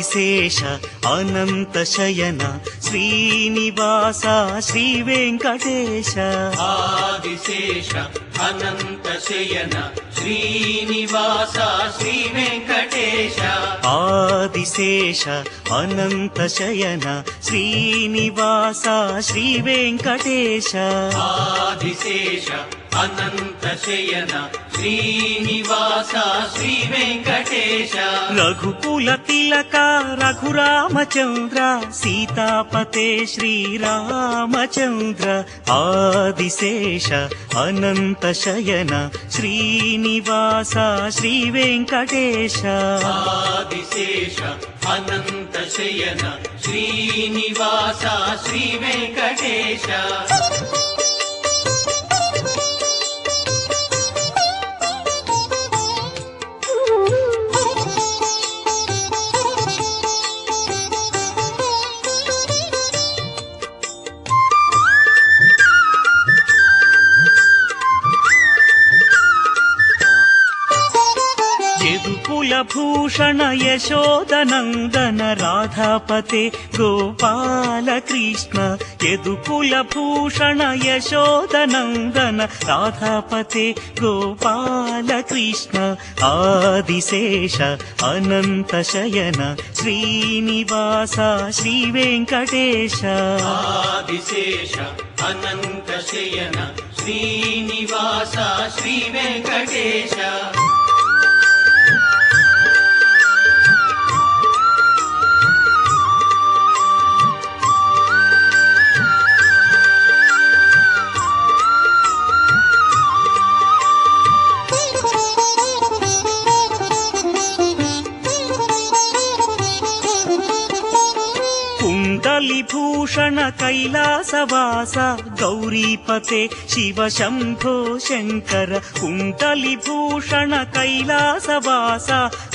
ఆదిశేష అనంత శయన శ్రీనివాస శ్రీ వెంకటేశ ఆదిశేష అనంత శయన శ్రీనివాస శ్రీ వెంకటేశ ఆదిశేష అనంత శయన శ్రీనివాస శ్రీ వెంకటేశ ఆదిశేష అనంత శయన శ్రీనివాస శ్రీ వెంకటేశ రఘుకుల తిలక రఘురామచంద్ర సీతాపతే శ్రీరామచంద్ర ఆదిశేష అనంత శయన శ్రీనివాస శ్రీ వెంకటేశ ఆదిశేష అనంత శయన శ్రీనివాస శ్రీ వెంకటేశ భూషణ యశోదనందన రాధాపతే గోపాల కృష్ణ యదుకుల భూషణ యశోదనందన రాధాపతే గోపాల కృష్ణ ఆదిశేష అనంత శయన శ్రీనివాస శ్రీ వెంకటేశ ఆదిశేష అనంత శయన శ్రీనివాస శ్రీ వెంకటేశ భూషణ కైలాసవాస గౌరీపతే శివ శంభో శంకర కుండలిభూషణ కైలాసవాస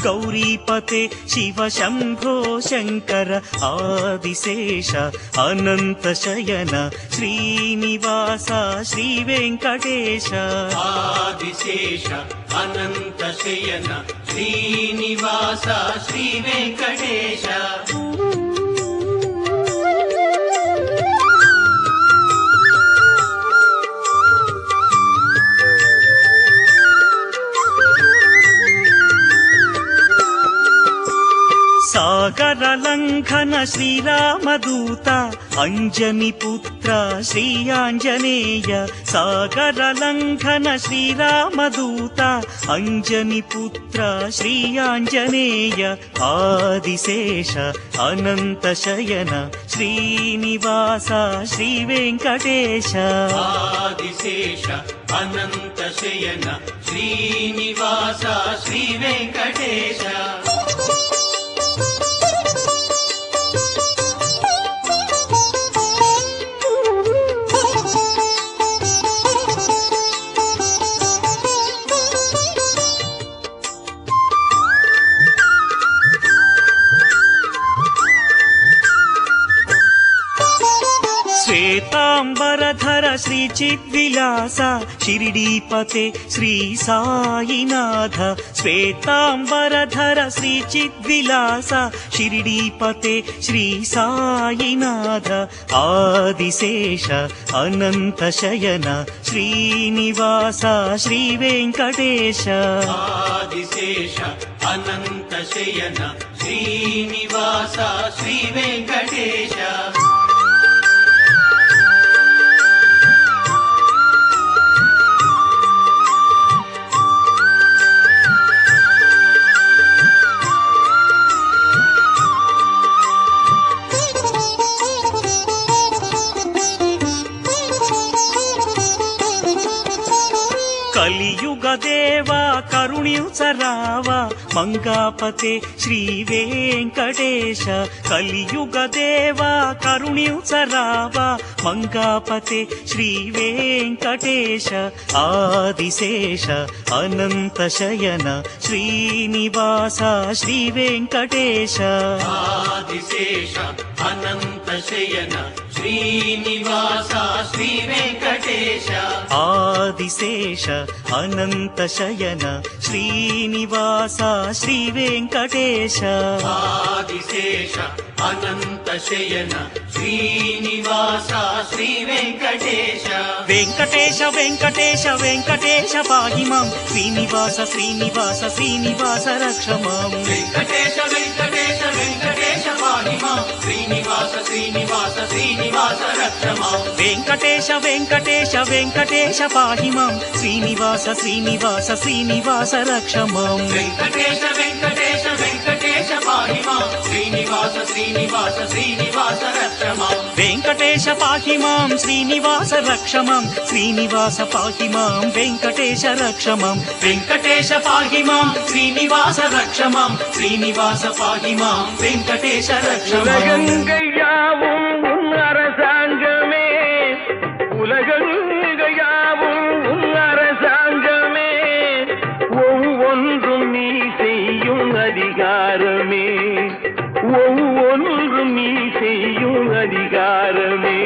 గౌరీపతే శివ శంభో శంకర ఆదిశేష అనంత శయన శ్రీనివాస శ్రీ వెంకటేశ ఆదిశేష అనంత శయన శ్రీనివాస శ్రీ వెంకటేశ సాగర లంఘన శ్రీరామదూత అంజని పుత్ర శ్రీ ఆంజనేయ సాగర లంఘన శ్రీరామదూత అంజని పుత్ర శ్రీ ఆంజనేయ ఆదిశేష అనంత శయన శ్రీనివాస శ్రీ వెంకటేశ ఆదిశేష అనంత శయన శ్రీనివాస శ్రీ వెంకటేశ శ్వేతాంబరధర శ్రీ చిద్విలాస షిరిడీపతే శ్రీ సాయినాథ శ్వేతాంబరధర శ్రీ చిద్విలాస షిరిడీపతే శ్రీ సాయినాథ ఆదిశేష అనంత శయన శ్రీనివాస శ్రీ వెంకటేశ ఆదిశేష అనంత శయన శ్రీనివాస శ్రీ వెంకటేశ కలియుగ దేవా కరుణించరావ మంగాపతే శ్రీ వెంకటేశ కలియుగ దేవా కరుణించరావ మంగాపతే శ్రీ వెంకటేశ ఆదిశేష అనంత శయన శ్రీనివాస శ్రీ వెంకటేశ ఆదిశేష అనంత శయన శ్రీనివాస శ్రీ వెంకటేశ ఆదిశేష అనంత శయన శ్రీనివాస శ్రీ వెంకటేశ ఆదిశేష అనంత శయన శ్రీనివాస శ్రీ వెంకటేశ వెంకటేశ వెంకటేశ వెంకటేశ పాహి మాం శ్రీనివాస శ్రీనివాస శ్రీనివాస రక్ష మాం వెంకటేశ వెంకటేశ వెంకటేశ పాహి మాం శ్రీనివాస శ్రీనివాస శ్రీనివాస రక్ష మాం వెంకటేశ వెంకటేశ వెంకటేశ పాహి మాం శ్రీనివాస శ్రీనివాస శ్రీనివాస రక్ష మాం వెంకటేశ వెంకటేశ వెంకటేశ పాహి మాం శ్రీనివాస శ్రీనివాస శ్రీనివాస రక్ష మాం వెంకటేశ పాహి మాం శ్రీనివాస రక్ష మాం శ్రీనివాస పాహి మాం వెంకటేశ రక్ష మాం వెంకటేశ పాహి మాం శ్రీనివాస రక్ష మాం శ్రీనివాస పాహి మాం వెంకటేశ రక్ష మాం உலகங்கையாவும் உன் அரசாங்கமே உலகங்கையாவும் உன் அரசாங்கமே ஒவ்வொன்றும் நீ செய்யும் அதிகாரமே ஒவ்வொன்றும் நீ செய்யும் அதிகாரமே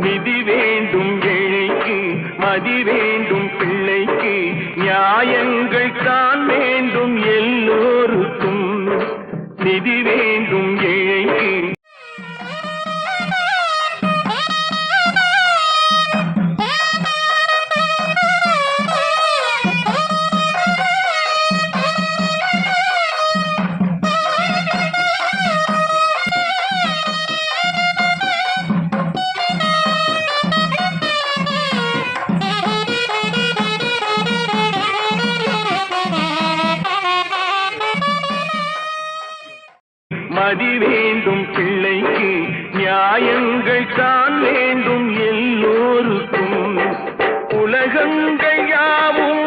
நிதி வேண்டும் ஏழைக்கு மதி வேண்டும் பிள்ளைக்கு நியாயங்கள் தான் வேண்டும் எல்லோருக்கும் நிதி வேண்டும் ஏழைக்கு மதி வேண்டும் பிள்ளைக்கு நியாயங்கள் தான் வேண்டும் எல்லோருக்கும் உலகங்கள் யாவும்